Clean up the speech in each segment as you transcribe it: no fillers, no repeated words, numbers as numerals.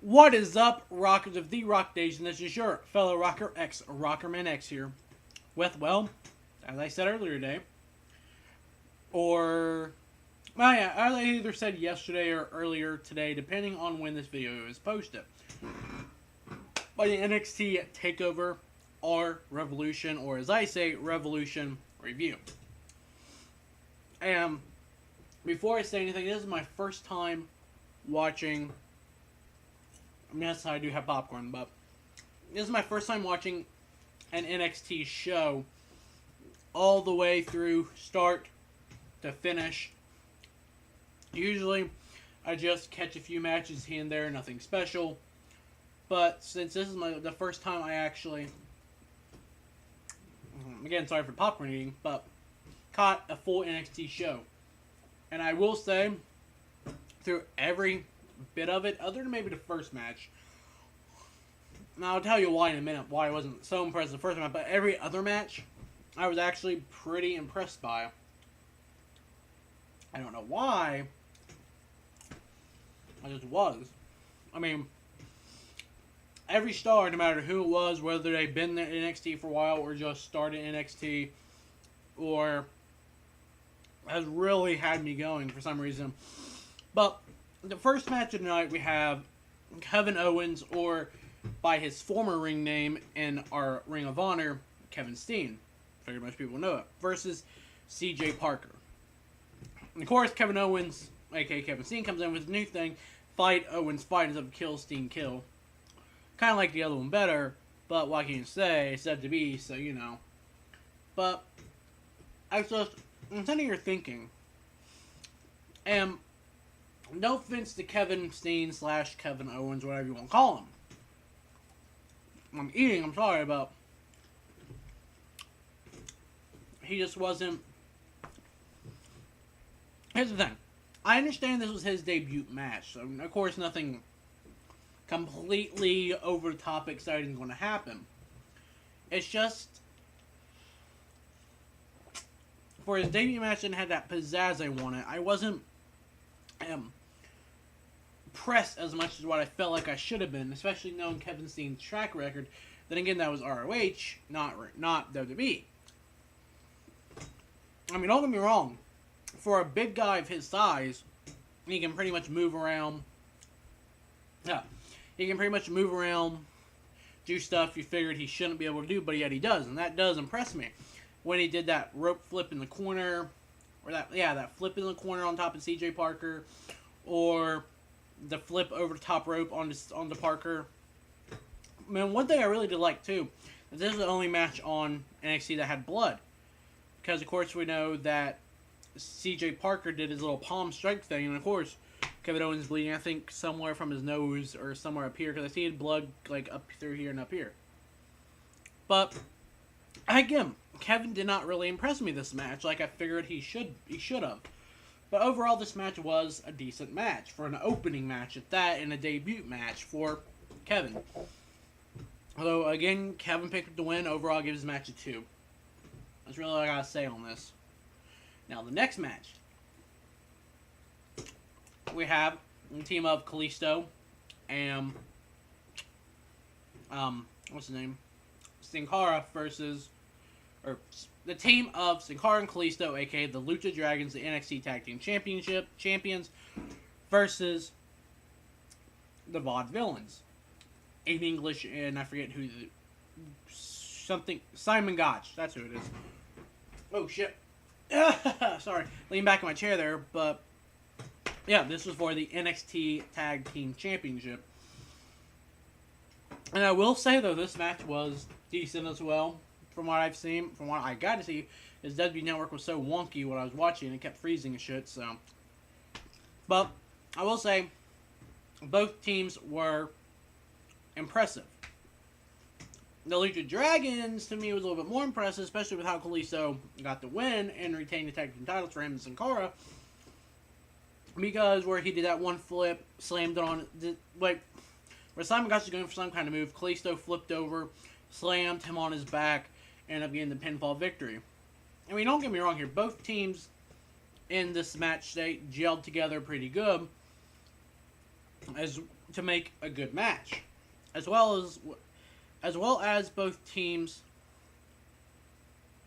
What is up, rockers of the Rock Nation? This is your fellow rocker X, Rockerman X here. With, well, as I said earlier today, or, well, yeah, I either said yesterday or earlier today, depending on when this video is posted, by the NXT Takeover REvolution, or as I say, Revolution review. And before I say anything, this is my first time watching. Yes, I do have popcorn, but this is my first time watching an NXT show all the way through start to finish. Usually, I just catch a few matches here and there, nothing special. But since this is the first time I actually, again, sorry for popcorn eating, but caught a full NXT show. And I will say, through every bit of it, other than maybe the first match. Now, I'll tell you why in a minute, why I wasn't so impressed with the first match, but every other match, I was actually pretty impressed by. I don't know why. I just was. I mean, every star, no matter who it was, whether they've been there in NXT for a while or just started NXT, or has really had me going for some reason. But the first match of the night, we have Kevin Owens, or by his former ring name in our Ring of Honor, Kevin Steen. Figured most people know it. Versus CJ Parker. And of course, Kevin Owens, aka Kevin Steen, comes in with a new thing. Fight Owens fight instead of kill Steen kill. Kind of like the other one better, but what can you say? It's said to be, so you know. But I was just, I'm sitting here thinking, and no offense to Kevin Steen / Kevin Owens, whatever you want to call him. I'm eating, I'm sorry, but he just wasn't. Here's the thing. I understand this was his debut match, so of course nothing completely over the top exciting is going to happen. It's just, for his debut match and had that pizzazz I wanted, I wasn't pressed as much as what I felt like I should have been, especially knowing Kevin Steen's track record. Then again, that was ROH, not WWE. I mean, don't get me wrong. For a big guy of his size, he can pretty much move around. Yeah, he can pretty much move around, do stuff you figured he shouldn't be able to do, but yet he does, and that does impress me. When he did that rope flip in the corner, or that flip in the corner on top of CJ Parker, or the flip over the top rope on the Parker. I mean, one thing I really did like too is this is the only match on NXT that had blood, because of course we know that CJ Parker did his little palm strike thing, and of course Kevin Owens bleeding, I think somewhere from his nose or somewhere up here, because I see his blood like up through here and up here. But again, Kevin did not really impress me this match like I figured he should have. But overall, this match was a decent match for an opening match at that, and a debut match for Kevin. Although, again, Kevin picked up the win. Overall, I give his match a 2. That's really all I gotta say on this. Now, the next match. We have the team of Kalisto and, what's his name? Sin Cara versus, or the team of Sin Cara and Kalisto, aka the Lucha Dragons, the NXT Tag Team Championship champions, versus the Vaudevillians. In English, and I forget who Simon Gotch, that's who it is. Oh shit. Sorry, lean back in my chair there, but yeah, this was for the NXT Tag Team Championship. And I will say though, this match was decent as well. From what I've seen, from what I got to see, is WWE Network was so wonky when I was watching, it kept freezing and shit, so. But, I will say, both teams were impressive. The Lucha Dragons, to me, was a little bit more impressive, especially with how Kalisto got the win and retained the tag team titles for him and Sin Cara. Because where he did that one flip, slammed it on, like, where Simon Gotch was going for some kind of move, Kalisto flipped over, slammed him on his back, and ended up getting the pinfall victory. I mean, don't get me wrong here, both teams in this match, they gelled together pretty good. as to make a good match, as well as both teams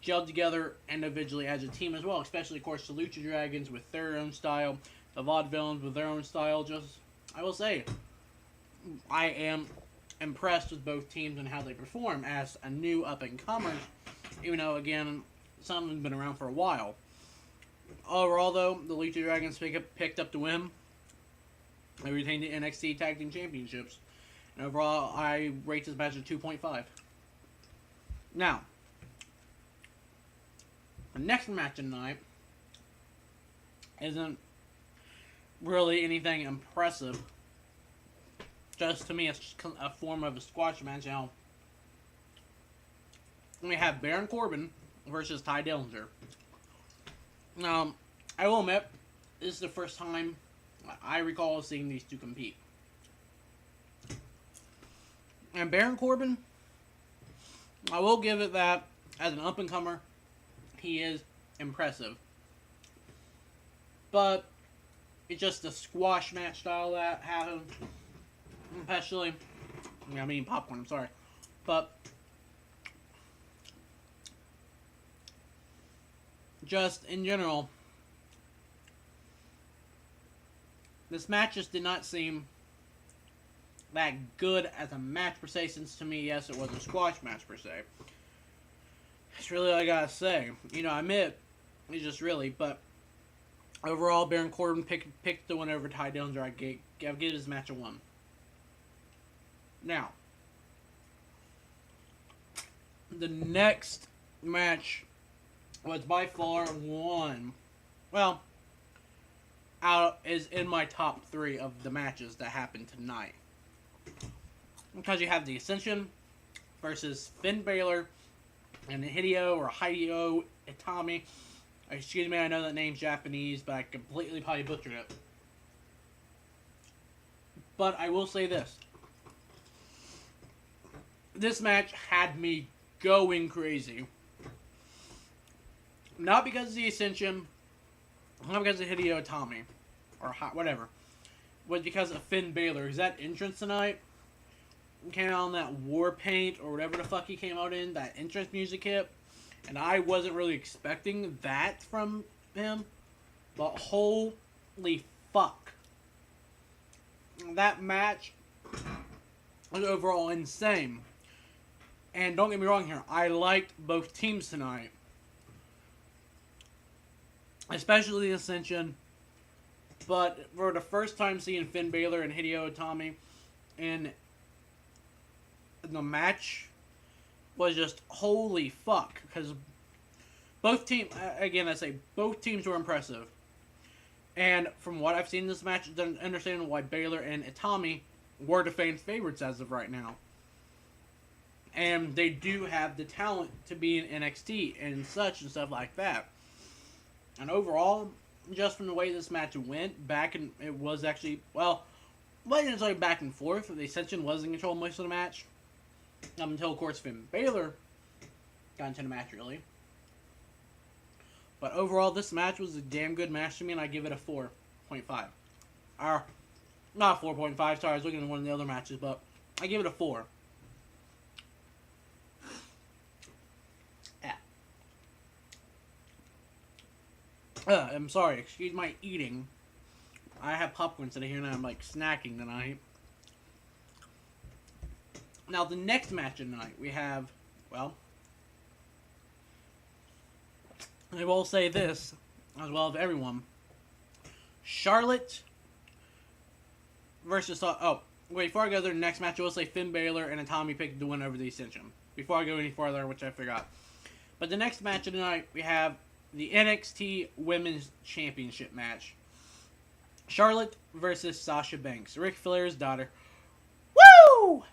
gelled together individually as a team as well. Especially, of course, the Lucha Dragons with their own style, the Vaudevillians with their own style. I will say, I am impressed with both teams and how they perform as a new up-and-comers, even though, again, some of them have been around for a while. Overall, though, the Lucha Dragons picked up the win. They retained the NXT Tag Team Championships. And overall, I rate this match at 2.5. Now, the next match tonight isn't really anything impressive. Just to me, it's just a form of a squash match. Now, we have Baron Corbin versus Ty Dillenger. Now, I will admit, this is the first time I recall seeing these two compete. And Baron Corbin, I will give it that, as an up-and-comer, he is impressive. But it's just the squash match style that happened. Especially, I mean popcorn, I'm sorry. But just in general, this match just did not seem that good as a match per se, since to me, yes, it was a squash match per se. That's really all I gotta say. You know, I admit, it's just really, but overall, Baron Corbin picked the one over Ty Dillenger. I'll give this match a 1. Now, the next match was by far is in my top 3 of the matches that happened tonight. Because you have the Ascension versus Finn Balor and Hideo Itami. Excuse me, I know that name's Japanese, but I completely probably butchered it. But I will say this. This match had me going crazy. Not because of the Ascension, not because of Hideo Itami, or whatever, but because of Finn Balor. Because that entrance tonight came out on that war paint, or whatever the fuck he came out in, that entrance music hit, and I wasn't really expecting that from him, but holy fuck. That match was overall insane. And don't get me wrong here, I liked both teams tonight. Especially the Ascension. But for the first time seeing Finn Balor and Hideo Itami in the match was just holy fuck. Because both teams, again I say, both teams were impressive. And from what I've seen in this match, I understand why Balor and Itami were the fan favorites as of right now. And they do have the talent to be in NXT and such and stuff like that. And overall, just from the way this match went, it was actually, well, wasn't necessarily back and forth. The Ascension was in control most of the match. Until, of course, Finn Balor got into the match, really. But overall, this match was a damn good match to me, and I give it a 4.5. Or, not 4.5, sorry, I was looking at one of the other matches, but I give it a 4. I'm sorry, excuse my eating. I have popcorn sitting here and I'm like snacking tonight. Now, the next match tonight we have, well, I will say this, as well as everyone. Charolette versus, before I go to the next match, I will say Finn Balor and Itami picked the win over the Ascension. Before I go any farther, which I forgot. But the next match of the night, we have the NXT Women's Championship match. Charolette versus Sasha Banks, Ric Flair's daughter. Woo!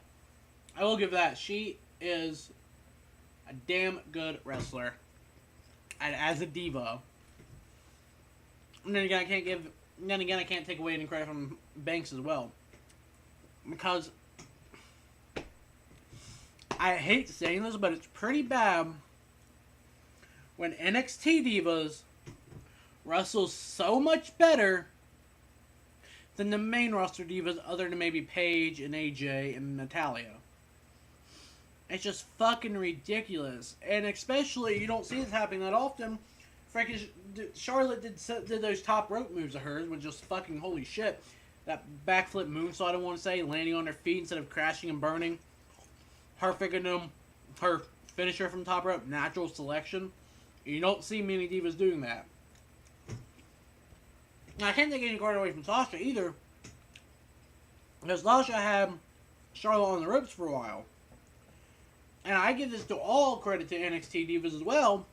I will give that. She is a damn good wrestler. And as a diva. And then again, I can't take away any credit from Banks as well. Because I hate saying this, but it's pretty bad when NXT divas wrestle so much better than the main roster divas other than maybe Paige and AJ and Natalya. It's just fucking ridiculous. And especially, you don't see this happening that often. Frankly, Charlotte did those top rope moves of hers, which just fucking holy shit. That backflip moonsault, I want to say, landing on her feet instead of crashing and burning. Her figuring them, her finisher from top rope, natural selection. You don't see many divas doing that. Now, I can't take any credit away from Sasha either. Because Sasha had Charlotte on the ropes for a while. And I give this to all credit to NXT divas as well.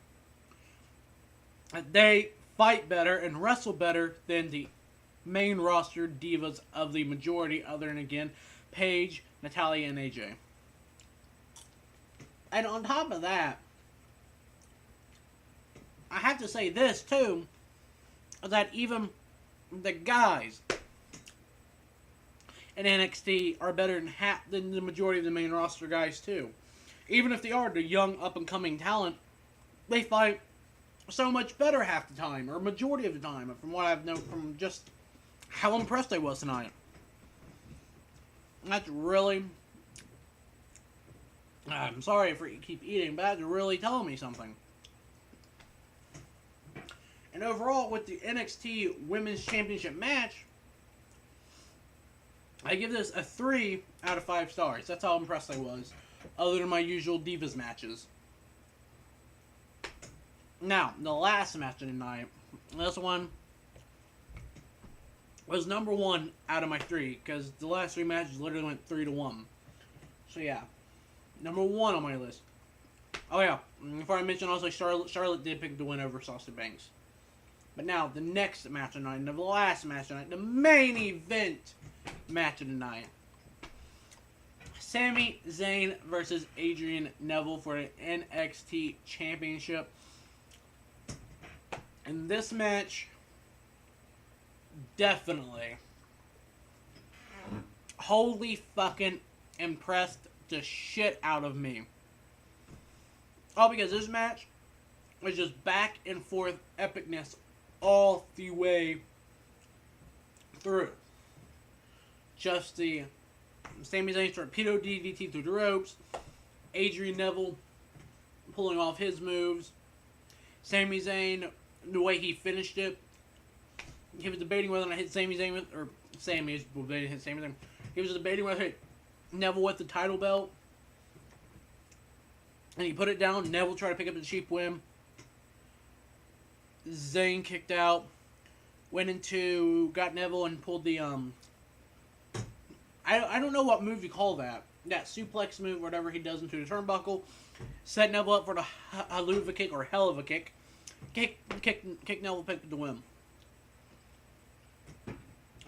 They fight better and wrestle better than the main roster divas of the majority, other than, again, Paige, Natalya, and AJ. And on top of that, I have to say this, too, that even the guys in NXT are better than the majority of the main roster guys, too. Even if they are the young, up-and-coming talent, they fight so much better half the time, or majority of the time, from what I've known, from just how impressed I was tonight. That's really... I'm sorry if I keep eating, but that's really telling me something. And overall, with the NXT Women's Championship match, I give this a 3 out of 5 stars. That's how impressed I was, other than my usual Divas matches. Now, the last match of the night, this one was number 1 out of my 3, because the last 3 matches literally went 3-1. So yeah, number 1 on my list. Oh yeah, before I mention also, Charlotte did pick the win over Sasha Banks. But now, the next match of the night, the last match of the night, the main event match of the night. Sami Zayn versus Adrian Neville for the NXT Championship. And this match, definitely, holy fucking impressed the shit out of me. All because this match was just back and forth epicness all the way through. Just the Sami Zayn's torpedo DDT through the ropes, Adrian Neville pulling off his moves, Sami Zayn, the way he finished it. He was debating whether or not hit Sami Zayn with, or Sami is debating hit Sami Zayn. He was debating whether to hit Neville with the title belt, and he put it down. Neville tried to pick up the cheap win. Zayn kicked out, got Neville and pulled the I don't know what move you call that. That suplex move, whatever he does into the turnbuckle. Set Neville up for the haluva kick or hell of a kick. Kick Neville, picked the win.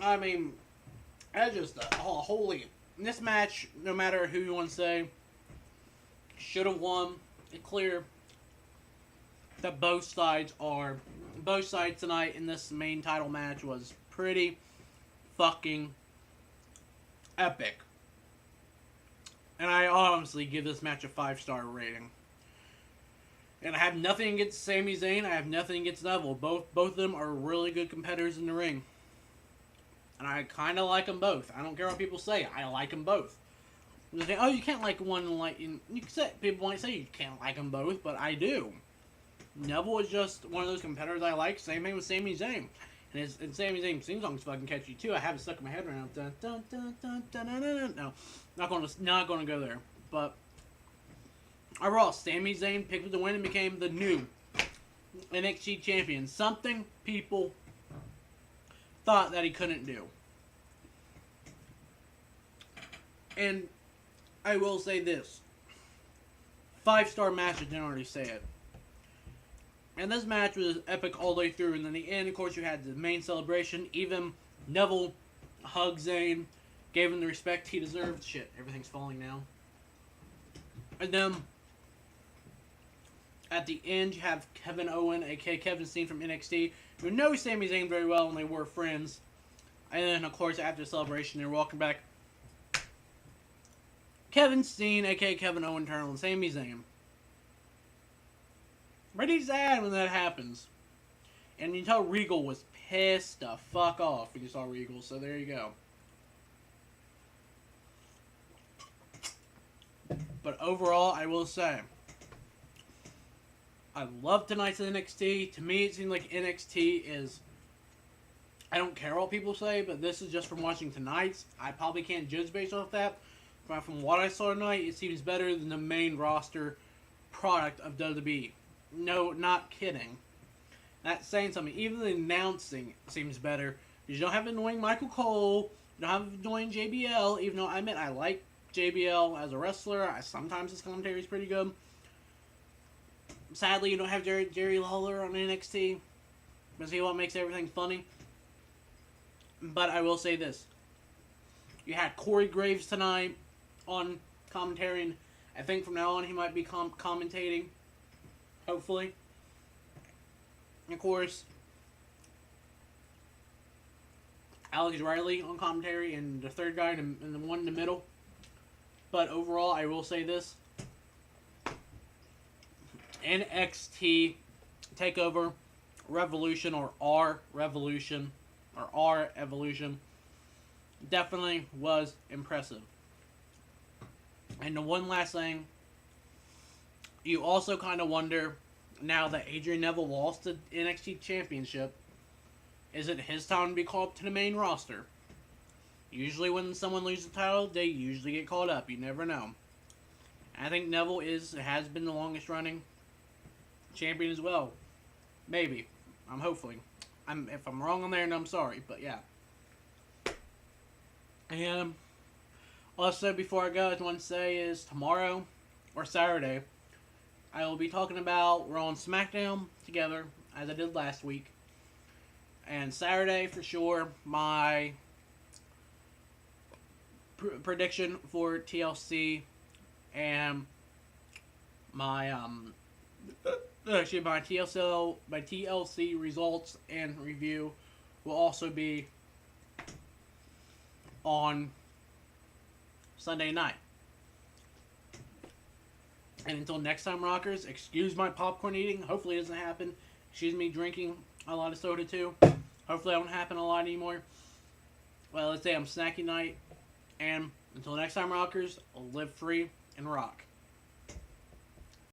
I mean, that's just holy. This match, no matter who you want to say, should have won. It's clear that both sides tonight in this main title match was pretty fucking epic. And I honestly give this match a 5-star rating. And I have nothing against Sami Zayn. I have nothing against Neville. Both of them are really good competitors in the ring. And I kind of like them both. I don't care what people say. I like them both. They say, oh, you can't like one. People might say you can't like them both, but I do. Neville is just one of those competitors I like. Same thing with Sami Zayn. And Sami Zayn's sing song's fucking catchy too. I have it stuck in my head right now. Dun, dun, dun, dun, dun, dun, dun, dun. No, not gonna go there. But overall, Sami Zayn picked up the win and became the new NXT champion. Something people thought that he couldn't do. And I will say this: 5-star match. I didn't already say it. And this match was epic all the way through. And then the end, of course, you had the main celebration. Even Neville hugged Zayn, gave him the respect he deserved. Shit, everything's falling now. And then at the end, you have Kevin Owens, aka Kevin Steen from NXT, who knows Sami Zayn very well, and they were friends. And then, of course, after the celebration, they're walking back. Kevin Steen, aka Kevin Owens, turns on Sami Zayn. Pretty sad when that happens. And you can tell Regal was pissed the fuck off when you saw Regal. So there you go. But overall, I will say, I love tonight's NXT. To me, it seems like NXT is... I don't care what people say, but this is just from watching tonight's. I probably can't judge based off that. But from what I saw tonight, it seems better than the main roster product of WWE. No, not kidding. That's saying something. Even the announcing seems better. You don't have annoying Michael Cole. You don't have annoying JBL, even though I admit I like JBL as a wrestler. Sometimes his commentary is pretty good. Sadly, you don't have Jerry Lawler on NXT. But see what makes everything funny. But I will say this. You had Corey Graves tonight on commentary. And I think from now on he might be commentating. Hopefully. And of course, Alex Riley on commentary. And the third guy and the one in the middle. But overall, I will say this. NXT Takeover REvolution or REvolution or REvolution definitely was impressive. And the one last thing, you also kind of wonder, now that Adrian Neville lost the NXT Championship, is it his time to be called up to the main roster? Usually when someone loses the title, they usually get called up. You never know. I think Neville has been the longest running champion as well. Maybe. I'm hopefully. If I'm wrong on there, and I'm sorry. But yeah. And also, before I go, I just want to say is tomorrow or Saturday, I will be talking about Raw and SmackDown together, as I did last week. And Saturday, for sure, my prediction for TLC and my actually my TLC results and review will also be on Sunday night. And until next time, rockers, excuse my popcorn eating. Hopefully it doesn't happen. Excuse me drinking a lot of soda too. Hopefully that won't happen a lot anymore. Well, let's say I'm snacking night. And until next time, rockers, live free and rock.